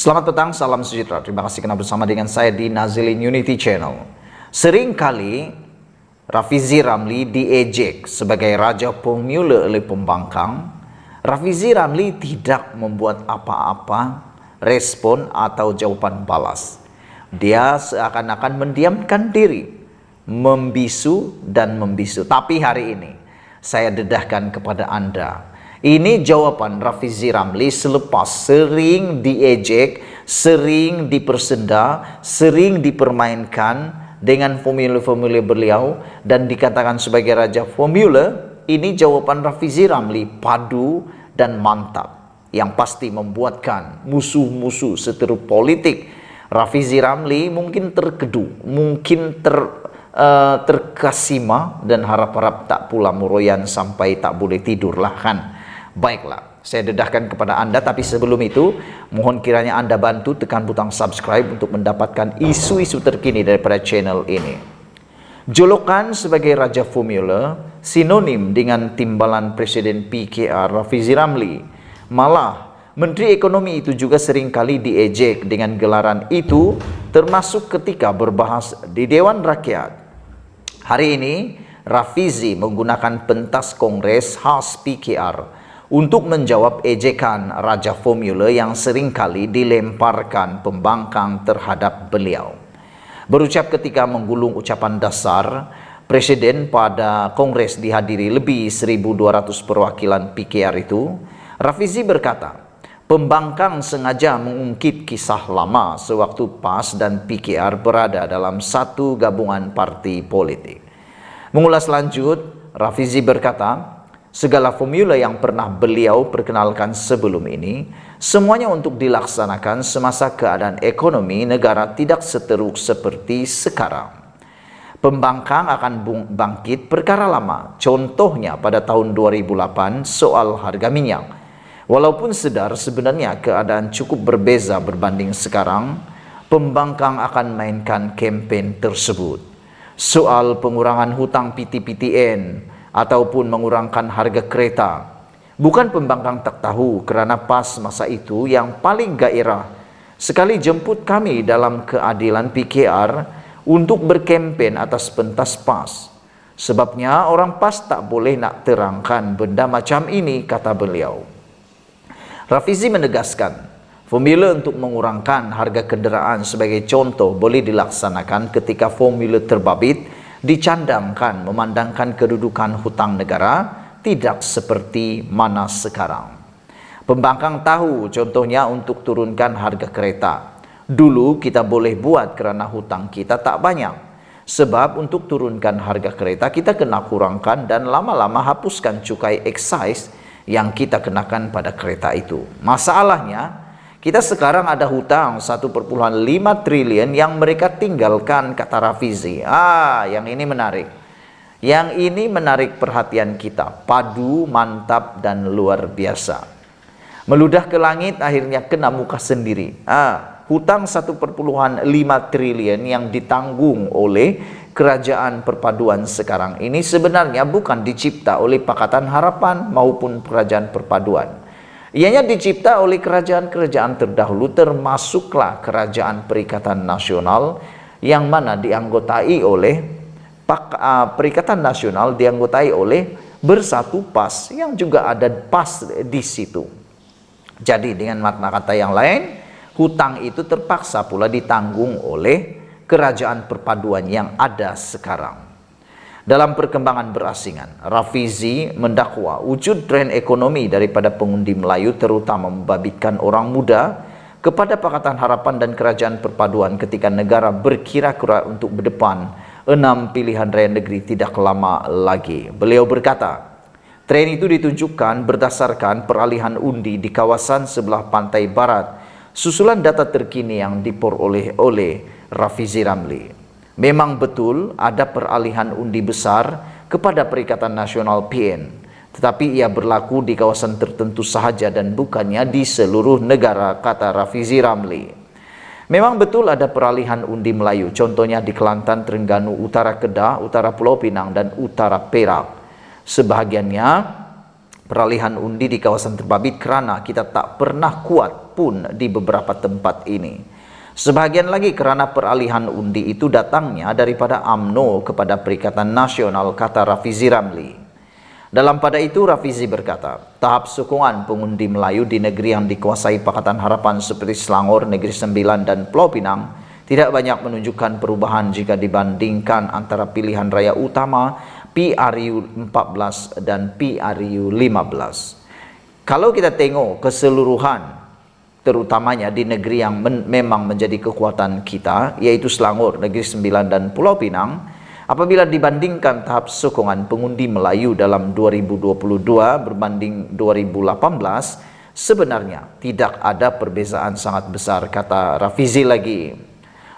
Selamat petang, salam sejahtera. Terima kasih karena bersama dengan saya di Nazilin Unity Channel. Seringkali Rafizi Ramli diejek sebagai raja pemula oleh pembangkang. Rafizi Ramli tidak membuat apa-apa respon atau jawaban balas. Dia seakan-akan mendiamkan diri, membisu dan membisu. Tapi hari ini saya dedahkan kepada Anda, ini jawaban Rafizi Ramli selepas sering diejek, sering dipersenda, sering dipermainkan dengan formula-formula beliau dan dikatakan sebagai raja formula. Ini jawaban Rafizi Ramli padu dan mantap yang pasti membuatkan musuh-musuh seteru politik Rafizi Ramli mungkin terkedu, mungkin terkesima dan harap-harap tak pula meroyan sampai tak boleh tidurlah kan. Baiklah, saya dedahkan kepada Anda, tapi sebelum itu mohon kiranya Anda bantu tekan butang subscribe untuk mendapatkan isu-isu terkini daripada channel ini. Julukan sebagai raja formula sinonim dengan timbalan Presiden PKR Rafizi Ramli. Malah Menteri Ekonomi itu juga seringkali diejek dengan gelaran itu, termasuk ketika berbahas di Dewan Rakyat. Hari ini Rafizi menggunakan pentas kongres khas PKR untuk menjawab ejekan raja formula yang seringkali dilemparkan pembangkang terhadap beliau. Berucap ketika menggulung ucapan dasar, Presiden pada kongres dihadiri lebih 1.200 perwakilan PKR itu, Rafizi berkata, pembangkang sengaja mengungkit kisah lama sewaktu PAS dan PKR berada dalam satu gabungan parti politik. Mengulas lanjut, Rafizi berkata, segala formula yang pernah beliau perkenalkan sebelum ini, semuanya untuk dilaksanakan semasa keadaan ekonomi negara tidak seteruk seperti sekarang. Pembangkang akan bangkit perkara lama, contohnya pada tahun 2008 soal harga minyak. Walaupun sedar sebenarnya keadaan cukup berbeza berbanding sekarang, pembangkang akan mainkan kempen tersebut. Soal pengurangan hutang PT-PTN, ataupun mengurangkan harga kereta. Bukan pembangkang tak tahu kerana PAS masa itu yang paling gairah sekali jemput kami dalam keadilan PKR untuk berkempen atas pentas PAS. Sebabnya orang PAS tak boleh nak terangkan benda macam ini, kata beliau. Rafizi menegaskan, formula untuk mengurangkan harga kenderaan sebagai contoh boleh dilaksanakan ketika formula terbabit dicandangkan memandangkan kedudukan hutang negara tidak seperti mana sekarang. Pembangkang tahu contohnya untuk turunkan harga kereta. Dulu kita boleh buat kerana hutang kita tak banyak. Sebab untuk turunkan harga kereta kita kena kurangkan dan lama-lama hapuskan cukai excise yang kita kenakan pada kereta itu. Masalahnya, kita sekarang ada hutang 1,5 triliun yang mereka tinggalkan, kata Rafizi. Yang ini menarik. Yang ini menarik perhatian kita. Padu, mantap, dan luar biasa. Meludah ke langit akhirnya kena muka sendiri. Hutang 1,5 triliun yang ditanggung oleh kerajaan perpaduan sekarang ini sebenarnya bukan dicipta oleh Pakatan Harapan maupun kerajaan perpaduan. Ianya dicipta oleh kerajaan-kerajaan terdahulu, termasuklah Kerajaan Perikatan Nasional yang mana dianggotai oleh Perikatan Nasional dianggotai oleh Bersatu PAS yang juga ada PAS di situ. Jadi dengan makna kata yang lain, hutang itu terpaksa pula ditanggung oleh kerajaan perpaduan yang ada sekarang. Dalam perkembangan berasingan, Rafizi mendakwa wujud tren ekonomi daripada pengundi Melayu terutama membabitkan orang muda kepada Pakatan Harapan dan Kerajaan Perpaduan ketika negara berkira-kira untuk berdepan 6 pilihan raya negeri tidak lama lagi. Beliau berkata, tren itu ditunjukkan berdasarkan peralihan undi di kawasan sebelah pantai barat, susulan data terkini yang diperoleh oleh Rafizi Ramli. Memang betul ada peralihan undi besar kepada Perikatan Nasional PN, tetapi ia berlaku di kawasan tertentu sahaja dan bukannya di seluruh negara, kata Rafizi Ramli. Memang betul ada peralihan undi Melayu, contohnya di Kelantan, Terengganu, Utara Kedah, Utara Pulau Pinang, dan Utara Perak. Sebahagiannya peralihan undi di kawasan terbabit kerana kita tak pernah kuat pun di beberapa tempat ini. Sebahagian lagi kerana peralihan undi itu datangnya daripada UMNO kepada Perikatan Nasional, kata Rafizi Ramli. Dalam pada itu Rafizi berkata, tahap sokongan pengundi Melayu di negeri yang dikuasai Pakatan Harapan seperti Selangor, Negeri Sembilan dan Pulau Pinang tidak banyak menunjukkan perubahan jika dibandingkan antara pilihan raya utama PRU 14 dan PRU 15. Kalau kita tengok keseluruhan, terutamanya di negeri yang memang menjadi kekuatan kita, yaitu Selangor, Negeri Sembilan dan Pulau Pinang, apabila dibandingkan tahap sokongan pengundi Melayu dalam 2022 berbanding 2018, sebenarnya tidak ada perbezaan sangat besar, kata Rafizi lagi.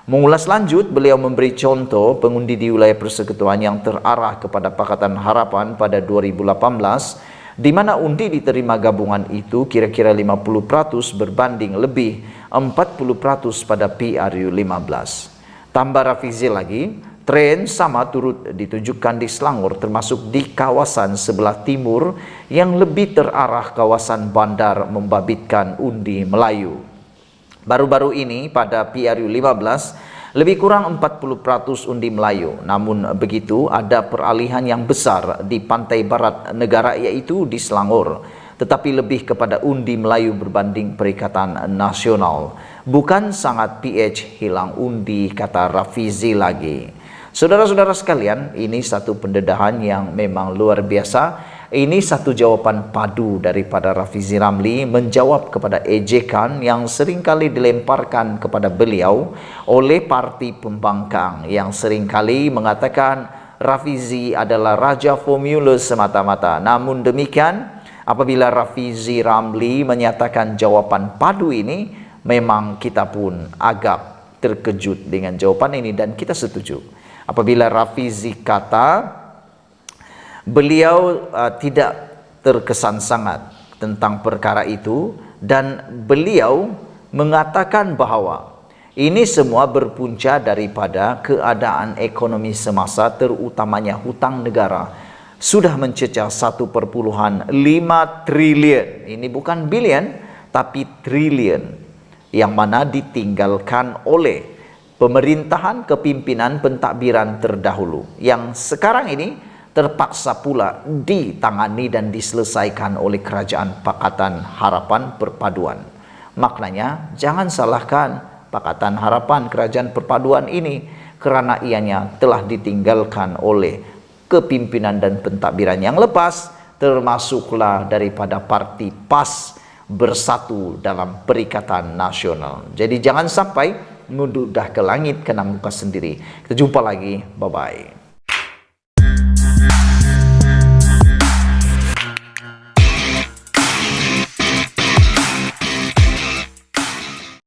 Mengulas lanjut, beliau memberi contoh pengundi di wilayah persekutuan yang terarah kepada Pakatan Harapan pada 2018, di mana undi diterima gabungan itu kira-kira 50% berbanding lebih 40% pada PRU 15. Tambah Rafizi lagi, tren sama turut ditunjukkan di Selangor, termasuk di kawasan sebelah timur yang lebih terarah kawasan bandar membabitkan undi Melayu. Baru-baru ini pada PRU 15 lebih kurang 40% undi Melayu. Namun begitu, ada peralihan yang besar di pantai barat negara, yaitu di Selangor, tetapi lebih kepada undi Melayu berbanding Perikatan Nasional. Bukan sangat PH hilang undi, kata Rafizi lagi. Saudara-saudara sekalian, ini satu pendedahan yang memang luar biasa. Ini satu jawaban padu daripada Rafizi Ramli menjawab kepada ejekan yang seringkali dilemparkan kepada beliau oleh parti pembangkang yang seringkali mengatakan Rafizi adalah raja formula semata-mata. Namun demikian, apabila Rafizi Ramli menyatakan jawapan padu ini, memang kita pun agak terkejut dengan jawaban ini dan kita setuju. Apabila Rafizi kata beliau tidak terkesan sangat tentang perkara itu, dan beliau mengatakan bahawa ini semua berpunca daripada keadaan ekonomi semasa, terutamanya hutang negara sudah mencecah 1,5 triliun. Ini bukan bilion tapi triliun, yang mana ditinggalkan oleh pemerintahan kepimpinan pentadbiran terdahulu, yang sekarang ini terpaksa pula ditangani dan diselesaikan oleh Kerajaan Pakatan Harapan Perpaduan. Maknanya, jangan salahkan Pakatan Harapan Kerajaan Perpaduan ini kerana ianya telah ditinggalkan oleh kepimpinan dan pentadbiran yang lepas, termasuklah daripada parti PAS bersatu dalam Perikatan Nasional. Jadi jangan sampai mendudah ke langit kena muka sendiri. Kita jumpa lagi. Bye-bye.